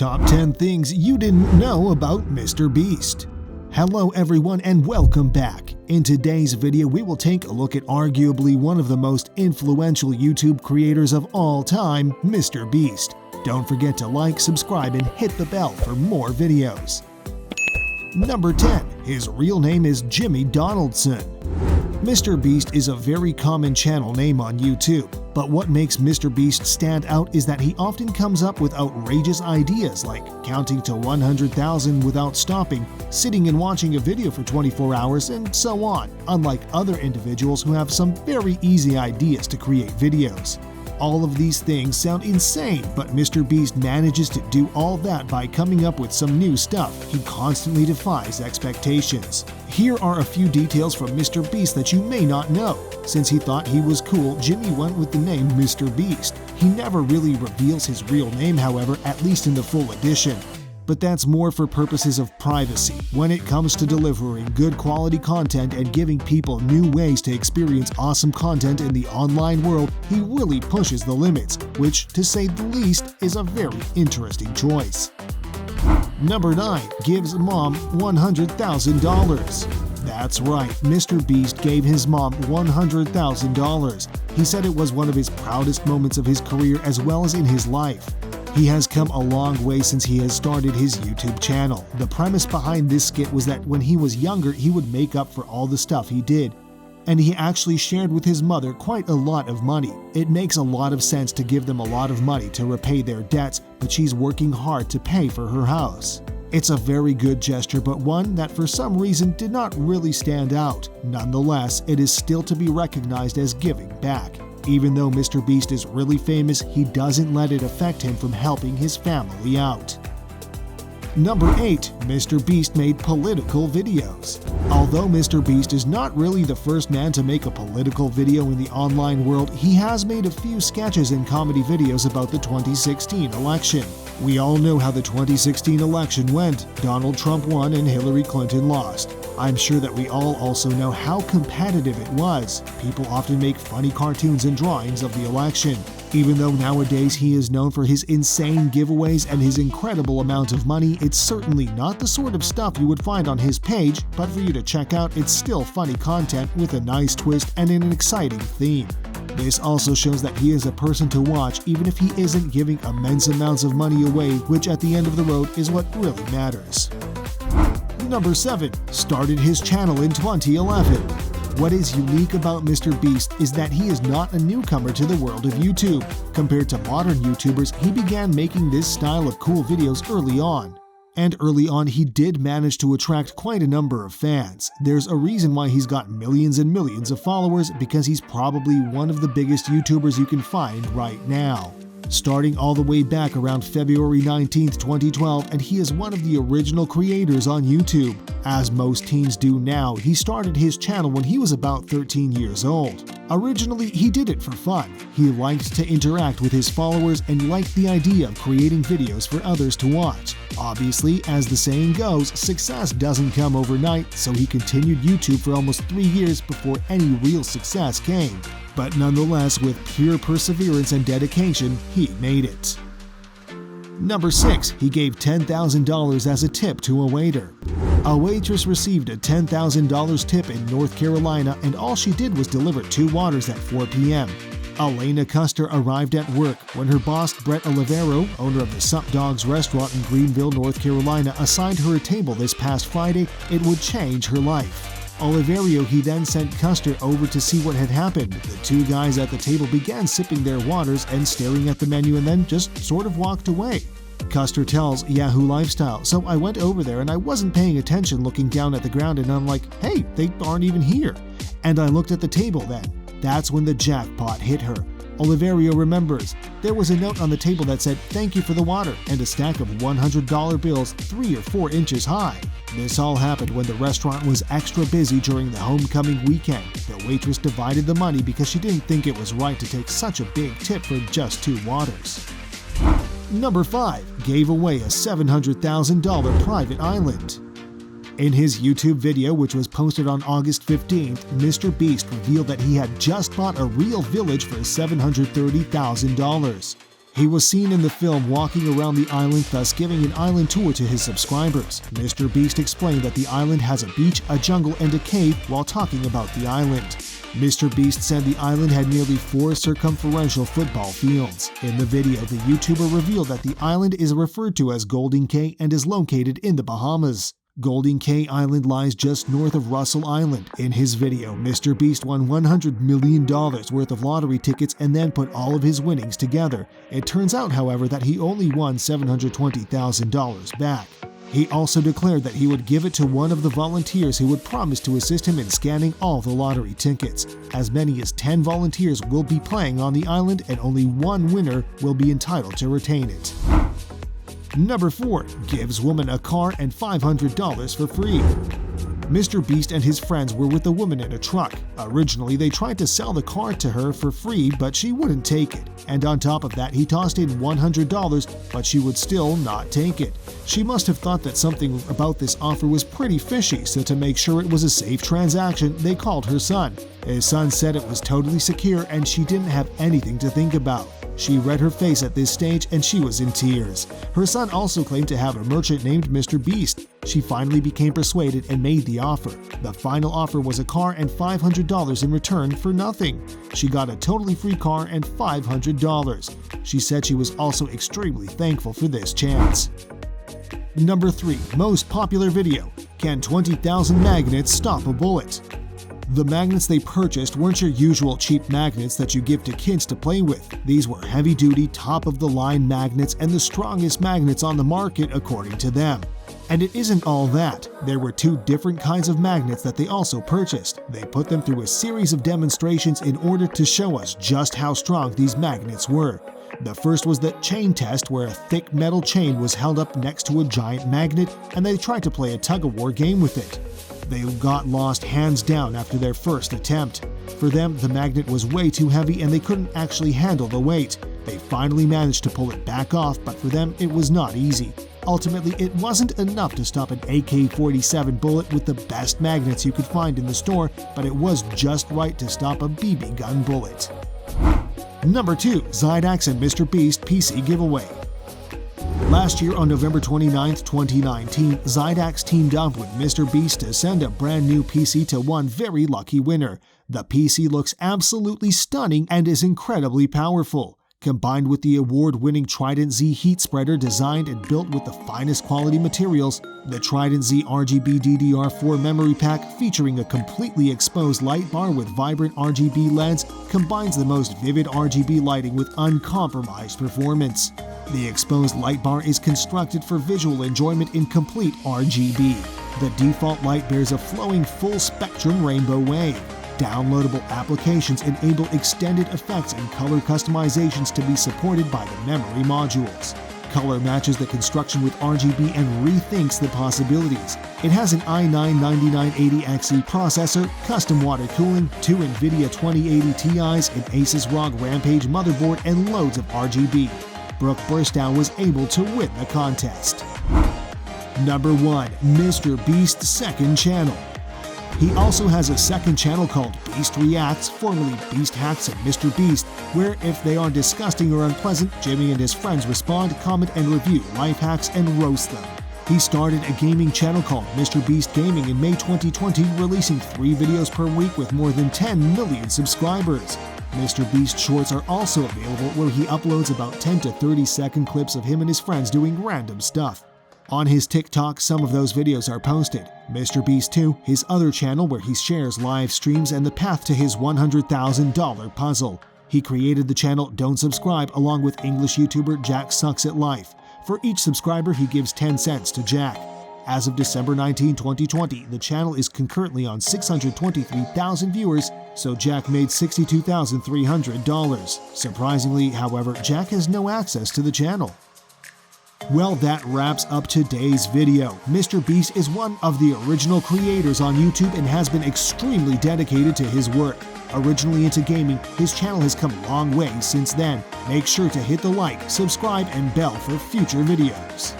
Top 10 Things You Didn't Know About MrBeast. Hello everyone and welcome back. In today's video we will take a look at arguably one of the most influential YouTube creators of all time, MrBeast. Don't forget to like, subscribe, and hit the bell for more videos. Number 10. His real name is Jimmy Donaldson. MrBeast is a very common channel name on YouTube, but what makes MrBeast stand out is that he often comes up with outrageous ideas like counting to 100,000 without stopping, sitting and watching a video for 24 hours, and so on, unlike other individuals who have some very easy ideas to create videos. All of these things sound insane, but MrBeast manages to do all that by coming up with some new stuff. He constantly defies expectations. Here are a few details from MrBeast that you may not know. Since he thought he was cool, Jimmy went with the name MrBeast. He never really reveals his real name, however, at least in the full edition. But that's more for purposes of privacy. When it comes to delivering good quality content and giving people new ways to experience awesome content in the online world, he really pushes the limits, which, to say the least, is a very interesting choice. Number 9. Gives mom $100,000. That's right, MrBeast gave his mom $100,000. He said it was one of his proudest moments of his career as well as in his life. He has come a long way since he has started his YouTube channel. The premise behind this skit was that when he was younger, he would make up for all the stuff he did. And he actually shared with his mother quite a lot of money. It makes a lot of sense to give them a lot of money to repay their debts, but she's working hard to pay for her house. It's a very good gesture, but one that for some reason did not really stand out. Nonetheless, it is still to be recognized as giving back. Even though MrBeast is really famous, he doesn't let it affect him from helping his family out. Number 8. MrBeast made political videos. Although MrBeast is not really the first man to make a political video in the online world, he has made a few sketches and comedy videos about the 2016 election. We all know how the 2016 election went. Donald Trump won and Hillary Clinton lost. I'm sure that we all also know how competitive it was. People often make funny cartoons and drawings of the election. Even though nowadays he is known for his insane giveaways and his incredible amount of money, it's certainly not the sort of stuff you would find on his page, but for you to check out, it's still funny content with a nice twist and an exciting theme. This also shows that he is a person to watch even if he isn't giving immense amounts of money away, which at the end of the road is what really matters. Number 7. Started his channel in 2011. What is unique about MrBeast is that he is not a newcomer to the world of YouTube. Compared to modern YouTubers, he began making this style of cool videos early on. And early on, he did manage to attract quite a number of fans. There's a reason why he's got millions and millions of followers, because he's probably one of the biggest YouTubers you can find right now. Starting all the way back around February 19, 2012, and he is one of the original creators on YouTube. As most teens do now, he started his channel when he was about 13 years old. Originally, he did it for fun. He liked to interact with his followers and liked the idea of creating videos for others to watch. Obviously, as the saying goes, success doesn't come overnight, so he continued YouTube for almost 3 years before any real success came. But nonetheless, with pure perseverance and dedication, he made it. Number 6. He gave $10,000 as a tip to a waiter. A waitress received a $10,000 tip in North Carolina, and all she did was deliver 2 waters at 4 p.m. Elena Custer arrived at work when her boss, Brett Olivero, owner of the Sup Dogs restaurant in Greenville, North Carolina, assigned her a table this past Friday. It would change her life. Oliverio he then sent Custer over to see what had happened. The 2 guys at the table began sipping their waters and staring at the menu and then just sort of walked away. Custer tells Yahoo Lifestyle, "So I went over there and I wasn't paying attention, looking down at the ground, and I'm like, hey, they aren't even here. And I looked at the table then. That's when the jackpot hit her." Oliverio remembers, "There was a note on the table that said, 'Thank you for the water,' and a stack of $100 bills 3 or 4 inches high. This all happened when the restaurant was extra busy during the homecoming weekend. The waitress divided the money because she didn't think it was right to take such a big tip for just 2 waters. Number 5. Gave away a $700,000 private island. In his YouTube video, which was posted on August 15th, MrBeast revealed that he had just bought a real village for $730,000. He was seen in the film walking around the island, thus giving an island tour to his subscribers. MrBeast explained that the island has a beach, a jungle, and a cave while talking about the island. MrBeast said the island had nearly 4 circumferential football fields. In the video, the YouTuber revealed that the island is referred to as Golden Cay and is located in the Bahamas. Golden Cay Island lies just north of Russell Island. In his video, MrBeast won $100 million worth of lottery tickets and then put all of his winnings together. It turns out, however, that he only won $720,000 back. He also declared that he would give it to one of the volunteers who would promise to assist him in scanning all the lottery tickets. As many as 10 volunteers will be playing on the island, and only one winner will be entitled to retain it. Number 4. Gives woman a car and $500 for free. MrBeast and his friends were with a woman in a truck. Originally, they tried to sell the car to her for free, but she wouldn't take it. And on top of that, he tossed in $100, but she would still not take it. She must have thought that something about this offer was pretty fishy, so to make sure it was a safe transaction, they called her son. His son said it was totally secure and she didn't have anything to think about. She read her face at this stage and she was in tears. Her son also claimed to have a merchant named MrBeast. She finally became persuaded and made the offer. The final offer was a car and $500 in return for nothing. She got a totally free car and $500. She said she was also extremely thankful for this chance. Number 3. Most popular video. Can 20,000 magnets stop a bullet? The magnets they purchased weren't your usual cheap magnets that you give to kids to play with. These were heavy-duty, top-of-the-line magnets and the strongest magnets on the market according to them. And it isn't all that. There were 2 different kinds of magnets that they also purchased. They put them through a series of demonstrations in order to show us just how strong these magnets were. The first was the chain test, where a thick metal chain was held up next to a giant magnet and they tried to play a tug-of-war game with it. They got lost hands down after their first attempt. For them, the magnet was way too heavy and they couldn't actually handle the weight. They finally managed to pull it back off, but for them it was not easy. Ultimately, it wasn't enough to stop an AK-47 bullet with the best magnets you could find in the store, but it was just right to stop a BB gun bullet. Number 2. Zydax and MrBeast PC giveaway. Last year on November 29, 2019, Zydax teamed up with MrBeast to send a brand new PC to one very lucky winner. The PC looks absolutely stunning and is incredibly powerful. Combined with the award-winning Trident Z heat spreader designed and built with the finest quality materials, the Trident Z RGB DDR4 memory pack, featuring a completely exposed light bar with vibrant RGB LEDs, combines the most vivid RGB lighting with uncompromised performance. The exposed light bar is constructed for visual enjoyment in complete RGB. The default light bears a flowing full-spectrum rainbow wave. Downloadable applications enable extended effects and color customizations to be supported by the memory modules. Color matches the construction with RGB and rethinks the possibilities. It has an i9-9980XE processor, custom water cooling, 2 NVIDIA 2080 Ti's, an Asus ROG Rampage motherboard, and loads of RGB. Brooke Burstow was able to win the contest. Number 1. MrBeast's second channel. He also has a second channel called Beast Reacts, formerly Beast Hacks and MrBeast, where if they are disgusting or unpleasant, Jimmy and his friends respond, comment, and review life hacks and roast them. He started a gaming channel called MrBeast Gaming in May 2020, releasing 3 videos per week with more than 10 million subscribers. MrBeast Shorts are also available, where he uploads about 10 to 30-second clips of him and his friends doing random stuff. On his TikTok, some of those videos are posted. MrBeast 2, his other channel where he shares live streams and the path to his $100,000 puzzle. He created the channel Don't Subscribe along with English YouTuber Jack Sucks at Life. For each subscriber, he gives 10 cents to Jack. As of December 19, 2020, the channel is concurrently on 623,000 viewers, so Jack made $62,300. Surprisingly, however, Jack has no access to the channel. Well, that wraps up today's video. MrBeast is one of the original creators on YouTube and has been extremely dedicated to his work. Originally into gaming, his channel has come a long way since then. Make sure to hit the like, subscribe, and bell for future videos.